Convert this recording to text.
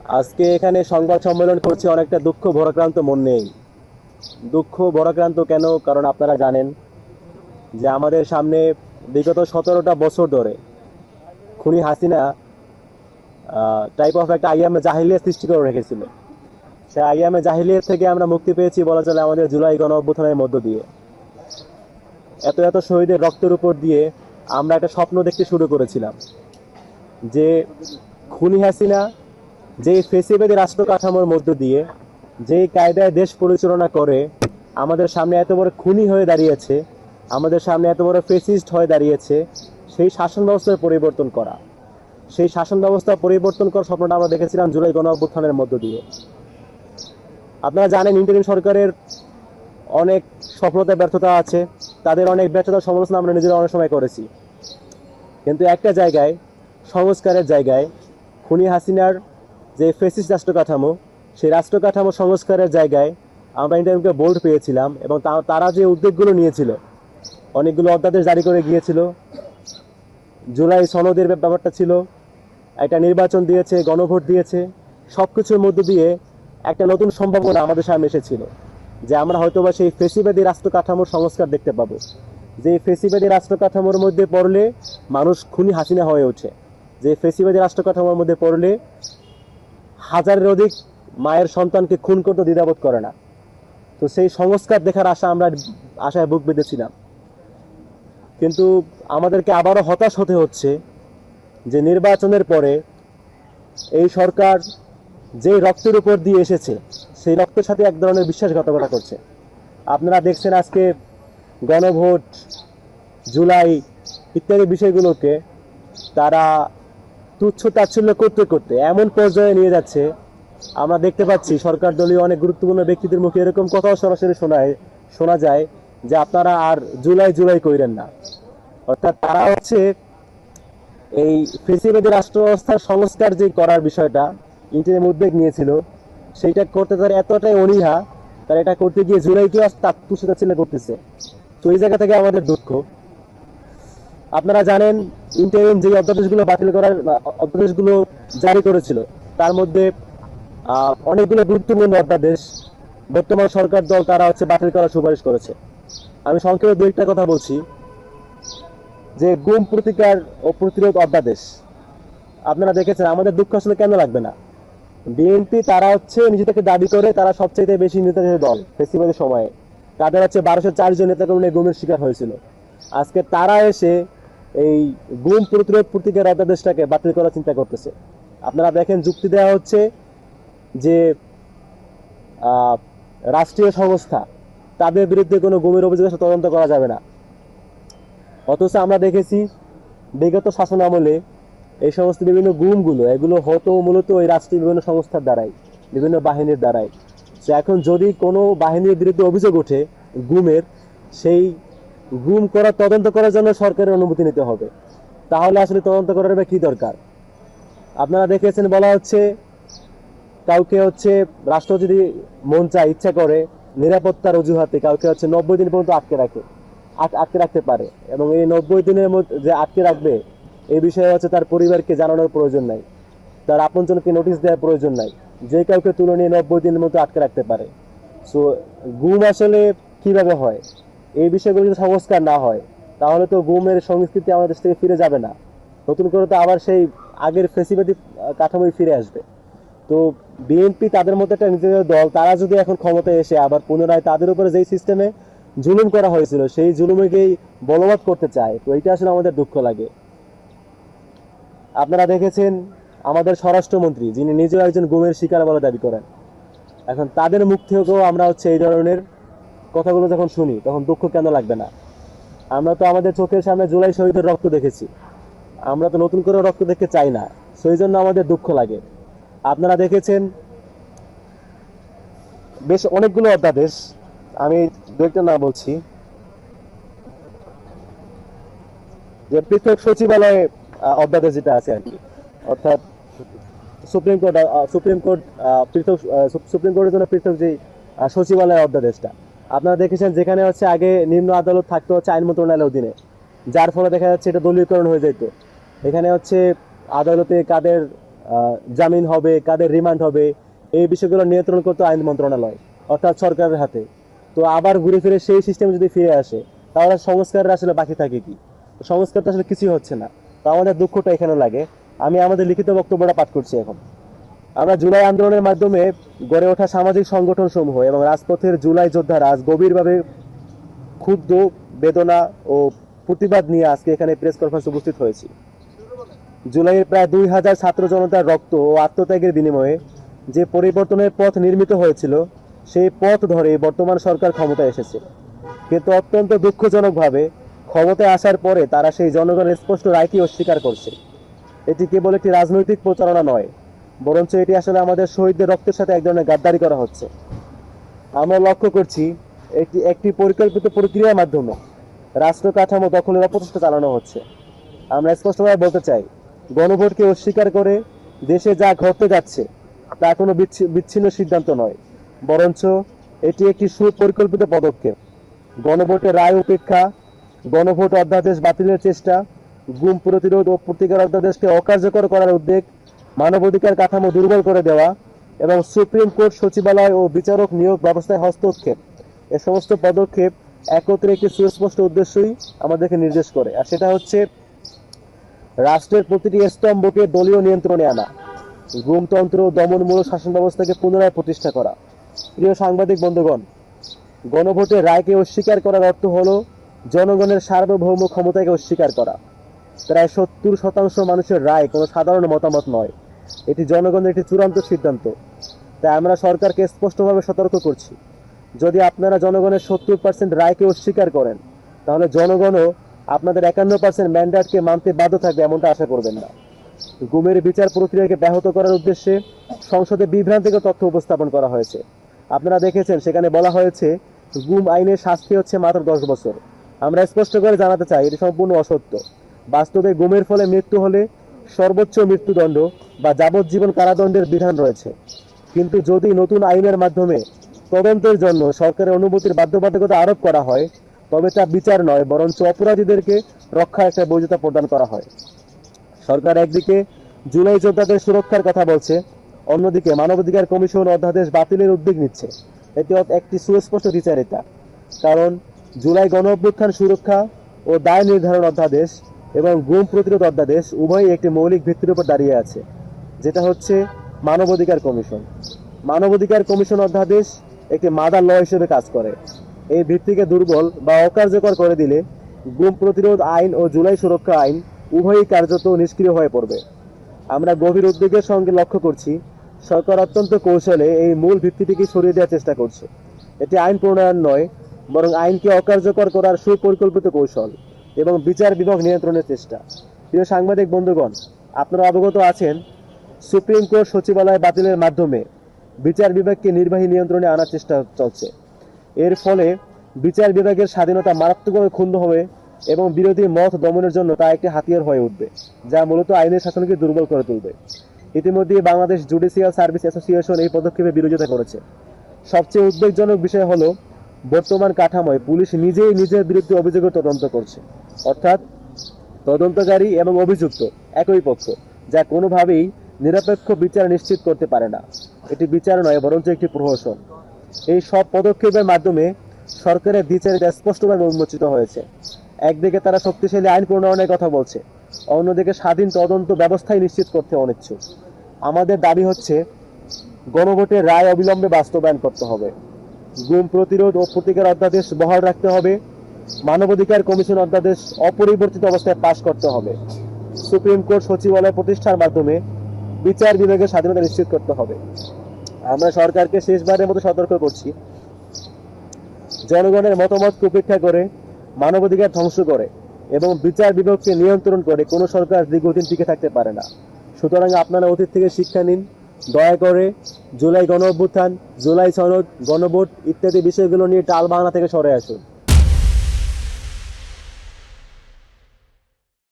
আজকে এখানে সংবাদ সম্মেলন করছি অনেকটা দুঃখ ভারাক্রান্ত মন নেই। দুঃখ ভারাক্রান্ত কেন? কারণ আপনারা জানেন যে আমাদের সামনে বিগত 17টা বছর ধরে খুনি হাসিনা টাইপ অফ একটা আইয়ামে জাহিলিয়াত সৃষ্টি করে রেখেছিল। সেই আইয়ামে জাহিলিয়াত থেকে আমরা মুক্তি পেয়েছি বলা চলে আমাদের জুলাই গণ অভ্যুত্থানের মধ্য দিয়ে। এত এত শহীদের রক্তের উপর দিয়ে আমরা একটা স্বপ্ন দেখতে শুরু করেছিলাম যে খুনি হাসিনা যে ফেসিবাদী রাষ্ট্র কাঠামোর মধ্য দিয়ে যে কায়দায় দেশ পরিচালনা করে আমাদের সামনে এত বড় খুনি হয়ে দাঁড়িয়েছে, আমাদের সামনে এত বড় ফেসিস্ট হয়ে দাঁড়িয়েছে, সেই শাসন ব্যবস্থার পরিবর্তন করা, সেই শাসন ব্যবস্থা পরিবর্তন করার স্বপ্নটা আমরা দেখেছিলাম জুলাই গণ অভ্যুত্থানের মধ্য দিয়ে। আপনারা জানেন ইন্টারিম সরকারের অনেক সফলতা ব্যর্থতা আছে, তাদের অনেক ব্যর্থতার সমালোচনা আমরা নিজেরা অনেক সময় করেছি, কিন্তু একটা জায়গায় সংস্কারের জায়গায় খুনি হাসিনার যে ফেসিস্ট রাষ্ট্র কাঠামো, সেই রাষ্ট্র কাঠামো সংস্কারের জায়গায় আমরা ইন্টারিমকে বোল্ড পেয়েছিলাম এবং তারা যে উদ্যোগগুলো নিয়েছিল, অনেকগুলো অধ্যাদেশ জারি করে গিয়েছিল, জুলাই সনদের ব্যাপারটা ছিল, একটা নির্বাচন দিয়েছে, গণভোট দিয়েছে, সব কিছুর মধ্য দিয়ে একটা নতুন সম্ভাবনা আমাদের সামনে এসেছিল যে আমরা হয়তোবা সেই ফেসিবাদী রাষ্ট্র কাঠামোর সংস্কার দেখতে পাবো, যে ফেসিবাদী রাষ্ট্র কাঠামোর মধ্যে পড়লে মানুষ খুনি হাসিনা হয়ে ওঠে, যে ফেসিবাদী রাষ্ট্র কাঠামোর মধ্যে পড়লে হাজারের অধিক মায়ের সন্তানকে খুন করতে দ্বিধাবোধ করে না। তো সেই সংস্কার দেখার আমরা আশায় বুক বেঁধেছিলাম, কিন্তু আমাদেরকে আবারও হতাশ হতে হচ্ছে যে নির্বাচনের পরে এই সরকার যে রক্তের উপর দিয়ে এসেছে সেই রক্তের সাথে এক ধরনের বিশ্বাসঘাতকতা করছে। আপনারা দেখছেন আজকে গণভোট, জুলাই ইত্যাদি বিষয়গুলোকে তারা তুচ্ছ তাচ্ছিল্য করতে করতে এমন পর্যায়ে নিয়ে যাচ্ছে। আমরা দেখতে পাচ্ছি সরকার দলীয় অনেক গুরুত্বপূর্ণ ব্যক্তিদের মুখে এরকম কথাও সরাসরি শোনা যায় যে আপনারা আর জুলাই জুলাই কইরেন না। অর্থাৎ তারা হচ্ছে এই ফেসিবাদী রাষ্ট্র ব্যবস্থার সংস্কার যে করার বিষয়টা ইন্টারিম উদ্যোগ নিয়েছিল, সেইটা করতে তারা এতটাই অনীহা, তারা এটা করতে গিয়ে জুলাইকেও তার তুচ্ছ তাচ্ছিল্য করতেছে। তো এই জায়গা থেকে আমাদের দুঃখ। আপনারা জানেন ইন্টারিম যে অধ্যাদেশগুলো বাতিল করার অধ্যাদেশগুলো জারি করেছিল, তার মধ্যে অনেকগুলো গুরুত্বপূর্ণ অধ্যাদেশ বর্তমান সরকার দল তারা হচ্ছে বাতিল করার সুপারিশ করেছে। আমি সংক্ষেপে দু একটা কথা বলছি। যে গুম প্রতিকার ও প্রতিরোধ অধ্যাদেশ, আপনারা দেখেছেন, আমাদের দুঃখ আসলে কেন লাগবে না? বিএনপি তারা হচ্ছে নিজে থেকে দাবি করে তারা সবচেয়ে বেশি নেতাদের দল ফেসিবাদের সময়ে, তাদের হচ্ছে 1204 জন নেতাকর্মী গুমের শিকার হয়েছিল। আজকে তারা এসে এই গুম প্রতিরোধ প্রতিকার অধ্যাদেশটাকে বাতিল করার চিন্তা করতেছে। আপনারা দেখেন যুক্তি দেওয়া হচ্ছে যে রাষ্ট্রীয় সংস্থা, তাদের বিরুদ্ধে কোনো গুমের অভিযোগ তদন্ত করা যাবে না। অথচ আমরা দেখেছি বিগত শাসন আমলে এই সমস্ত বিভিন্ন গুমগুলো এগুলো হতো মূলত ওই রাষ্ট্রীয় বিভিন্ন সংস্থার দ্বারাই, বিভিন্ন বাহিনীর দ্বারাই। তো এখন যদি কোনো বাহিনীর বিরুদ্ধে অভিযোগ ওঠে গুমের, সেই গুম করার তদন্ত করার জন্য সরকারের অনুমতি নিতে হবে। তাহলে আসলে তদন্ত করার কি দরকার? আপনারা দেখেছেন বলা হচ্ছে কাউকে হচ্ছে রাষ্ট্র যদি মন চায়, ইচ্ছা করে, নিরাপত্তার অজুহাতে কাউকে হচ্ছে 90 দিন পর্যন্ত আটকে রাখতে পারে, এবং এই 90 দিনের মধ্যে যে আটকে রাখবে এই বিষয়ে হচ্ছে তার পরিবারকে জানানোর প্রয়োজন নাই, তার আপনজনকে নোটিশ দেওয়ার প্রয়োজন নাই, যে কাউকে তুলে নিয়ে 90 দিনের মধ্যে আটকে রাখতে পারে। সো গুম আসলে কিভাবে হয়, এই বিষয়গুলো যদি সংস্কার না হয় তাহলে তো গুমের সংস্কৃতি আমাদের দেশ থেকে ফিরে যাবে না, নতুন করে তো আবার সেই আগের ফেসিবাদী কাঠামোই ফিরে আসবে। তো বিএনপি তাদের মধ্যে একটা নিজেদের দল, তারা যদি এখন ক্ষমতায় এসে আবার পুনরায় তাদের উপরে যেই সিস্টেমে জুলুম করা হয়েছিল সেই জুলুমকেই বলবৎ করতে চায়, তো এটা আসলে আমাদের দুঃখ লাগে। আপনারা দেখেছেন আমাদের স্বরাষ্ট্রমন্ত্রী, যিনি নিজেও একজন গুমের শিকার বলে দাবি করেন, এখন তাদের মুখ থেকেও আমরা হচ্ছে এই ধরনের কথাগুলো যখন শুনি তখন দুঃখ কেন লাগবে না? আমরা তো আমাদের চোখের সামনে জুলাই শহীদের রক্ত দেখেছি, আমরা তো নতুন করে রক্ত দেখতে চাই না, সেই জন্য আমাদের দুঃখ লাগে। আপনারা দেখেছেন বেশ অনেকগুলো অধ্যাদেশ, আমি দু একটা নাম বলছি, যে পৃথক সচিবালয় অধ্যাদেশ যেটা আছে আর কি, অর্থাৎ সুপ্রিম কোর্ট পৃথক সুপ্রিম কোর্টের জন্য পৃথক যে সচিবালয় অধ্যাদেশটা, আপনারা দেখেছেন যেখানে হচ্ছে আগে নিম্ন আদালত থাকতো হচ্ছে আইন মন্ত্রণালয়ের অধীনে, যার ফলে দেখা যাচ্ছে এটা দলীয়করণ হয়ে যেত। এখানে হচ্ছে আদালতে কাদের জামিন হবে, কাদের রিমান্ড হবে, এই বিষয়গুলো নিয়ন্ত্রণ করতে আইন মন্ত্রণালয়, অর্থাৎ সরকারের হাতে। তো আবার ঘুরে ফিরে সেই সিস্টেম যদি ফিরে আসে, তাহলে সংস্কারের আসলে বাকি থাকে কি? সংস্কার তো আসলে কিছুই হচ্ছে না। তো আমাদের দুঃখটা এখানে লাগে। আমি আমাদের লিখিত বক্তব্যটা পাঠ করছি এখন। আমরা জুলাই আন্দোলনের মাধ্যমে গড়ে ওঠা সামাজিক সংগঠন সমূহ এবং রাজপথের জুলাই যোদ্ধারা আজ গভীরভাবে ক্ষুব্ধ, বেদনা ও প্রতিবাদ নিয়ে আজকে এখানে প্রেস কনফারেন্সে উপস্থিত হয়েছি। জুলাইয়ের প্রায় 2000 ছাত্র জনতার রক্ত ও আত্মত্যাগের বিনিময়ে যে পরিবর্তনের পথ নির্মিত হয়েছিল, সেই পথ ধরে বর্তমান সরকার ক্ষমতায় এসেছে। কিন্তু অত্যন্ত দুঃখজনকভাবে ক্ষমতায় আসার পরে তারা সেই জনগণের স্পষ্ট রায়কে অস্বীকার করছে। এটি কেবল একটি রাজনৈতিক প্রচারণা নয়, বরঞ্চ এটি আসলে আমাদের শহীদদের রক্তের সাথে এক ধরনের গাদ্দারি করা হচ্ছে। আমরা লক্ষ্য করছি একটি একটি পরিকল্পিত প্রক্রিয়ার মাধ্যমে রাষ্ট্র কাঠামো দখলের অপচেষ্টা চালানো হচ্ছে। আমরা স্পষ্টভাবে বলতে চাই, গণভোটকে অস্বীকার করে দেশে যা ঘটতে যাচ্ছে তা কোনো বিচ্ছিন্ন সিদ্ধান্ত নয়, বরঞ্চ এটি একটি সুপরিকল্পিত পদক্ষেপ। গণভোটের রায় উপেক্ষা, গণভোট অধ্যাদেশ বাতিলের চেষ্টা, গুম প্রতিরোধ ও প্রতিকার অধ্যাদেশকে অকার্যকর করার উদ্যোগ, মানবাধিকার কাঠামো দুর্বল করে দেওয়া এবং সুপ্রিম কোর্ট সচিবালয় ও বিচারক নিয়োগ ব্যবস্থায় হস্তক্ষেপ, এ সমস্ত পদক্ষেপ একত্রে একটি সুস্পষ্ট উদ্দেশ্যই আমাদেরকে নির্দেশ করে, আর সেটা হচ্ছে রাষ্ট্রের প্রতিটি স্তম্ভকে দলীয় নিয়ন্ত্রণে আনা, গুমতন্ত্র দমনমূলক শাসন ব্যবস্থাকে পুনরায় প্রতিষ্ঠা করা। প্রিয় সাংবাদিক বন্ধুগণ, গণভোটের রায়কে অস্বীকার করার অর্থ হলো জনগণের সার্বভৌম ক্ষমতাকে অস্বীকার করা। প্রায় 70% মানুষের রায় কোনো সাধারণ মতামত নয়, এটি জনগণের একটি চূড়ান্ত সিদ্ধান্ত। তাই আমরা সরকারকে স্পষ্টভাবে সতর্ক করছি, যদি আপনারা জনগণের 70% রায়কে অস্বীকার করেন, তাহলে জনগণও আপনাদের 51% ম্যান্ডেটকে মানতে বাধ্য থাকবে এমনটা আশা করবেন না। গুমের বিচার প্রক্রিয়াকে ব্যাহত করার উদ্দেশ্যে সংসদে বিভ্রান্তিকর তথ্য উপস্থাপন করা হয়েছে। আপনারা দেখেছেন, সেখানে বলা হয়েছে গুম আইনের শাস্তি হচ্ছে মাত্র 10 বছর। আমরা স্পষ্ট করে জানাতে চাই, এটি সম্পূর্ণ অসত্য। বাস্তবে গুমের ফলে মৃত্যু হলে সর্বোচ্চ মৃত্যুদণ্ড বা যাবজ্জীবন কারাদণ্ডের বিধান রয়েছে। কিন্তু যদি নতুন আইনের মাধ্যমে তদন্তের জন্য সরকারের অনুমতির বাধ্যবাধকতা আরোপ করা হয়, তবে তা বিচার নয়, বরঞ্চ অপরাধীদেরকে রক্ষার একটা বৈধতা প্রদান করা হয়। সরকার একদিকে জুলাই যোদ্ধাদের সুরক্ষার কথা বলছে, অন্যদিকে মানবাধিকার কমিশন অধ্যাদেশ বাতিলের উদ্যোগ নিচ্ছে। এটি একটি সুস্পষ্ট দ্বিচারিতা। কারণ জুলাই গণ অভ্যুত্থান সুরক্ষা ও দায় নির্ধারণ অধ্যাদেশ এবং গুম প্রতিরোধ অধ্যাদেশ উভয়ই একটি মৌলিক ভিত্তির উপর দাঁড়িয়ে আছে, যেটা হচ্ছে মানবাধিকার কমিশন। মানবাধিকার কমিশন অধ্যাদেশ একটি মাদার ল হিসেবে কাজ করে। এই ভিত্তিকে দুর্বল বা অকার্যকর করে দিলে গুম প্রতিরোধ আইন ও জুলাই সুরক্ষা আইন উভয়ই কার্যত নিষ্ক্রিয় হয়ে পড়বে। আমরা গভীর উদ্বেগের সঙ্গে লক্ষ্য করছি, সরকার অত্যন্ত কৌশলে এই মূল ভিত্তিটিকে সরিয়ে দেওয়ার চেষ্টা করছে। এটি আইন প্রণয়ন নয়, বরং আইনকে অকার্যকর করার সুপরিকল্পিত কৌশল এবং বিচার বিভাগ নিয়ন্ত্রণের চেষ্টা। প্রিয় সাংবাদিক বন্ধুগণ, আপনারা অবগত আছেন, সুপ্রিম কোর্ট সচিবালয় বাতিলের মাধ্যমে বিচার বিভাগকে নির্বাহী নিয়ন্ত্রণে আনার চেষ্টা চলছে। এর ফলে বিচার বিভাগের স্বাধীনতা মারাত্মকভাবে ক্ষুণ্ণ হবে এবং বিরোধী মত দমনের জন্য তা একটি হাতিয়ার হয়ে উঠবে, যা মূলত আইনের শাসনকে দুর্বল করে তুলবে। ইতিমধ্যে বাংলাদেশ জুডিশিয়াল সার্ভিস অ্যাসোসিয়েশন এই পদক্ষেপের বিরোধিতা করেছে। সবচেয়ে উদ্বেগজনক বিষয় হলো, বর্তমান কাঠামোয় পুলিশ নিজেই নিজের বিরুদ্ধে অভিযোগের তদন্ত করছে, অর্থাৎ তদন্তকারী এবং অভিযুক্ত একই পক্ষ, যা কোনোভাবেই নিরপেক্ষ বিচার নিশ্চিত করতে পারে না। এটি বিচার নয়, বরঞ্চ একটি প্রহসন। এই সব পদক্ষেপের মাধ্যমে সরকারের দ্বিচারিতা স্পষ্টভাবে উন্মোচিত হয়েছে। একদিকে তারা শক্তিশালী আইন প্রণয়নের কথা বলছে, অন্যদিকে স্বাধীন তদন্ত ব্যবস্থাই নিশ্চিত করতে অনিচ্ছুক। আমাদের দাবি হচ্ছে, গণভোটের রায় অবিলম্বে বাস্তবায়ন করতে হবে, গুম প্রতিরোধ ও প্রতিকার অধ্যাদেশ বহাল রাখতে হবে, মানবাধিকার কমিশন অধ্যাদেশ অপরিবর্তিত অবস্থায় পাশ করতে হবে, সুপ্রিম কোর্ট সচিবালয় প্রতিষ্ঠার মাধ্যমে বিচার বিভাগের স্বাধীনতা নিশ্চিত করতে হবে। আমরা সরকারকে শেষবারের মতো সতর্ক করছি, জনগণের মতামতকে উপেক্ষা করে, মানবাধিকার ধ্বংস করে এবং বিচার বিভাগকে নিয়ন্ত্রণ করে কোনো সরকার দীর্ঘদিন টিকে থাকতে পারে না। সুতরাং আপনারা অতীত থেকে শিক্ষা নিন, দয়া করে জুলাই গণ অভ্যুত্থান, জুলাই সনদ, গণভোট ইত্যাদি বিষয়গুলো নিয়ে টালবাহানা থেকে সরে আসুন।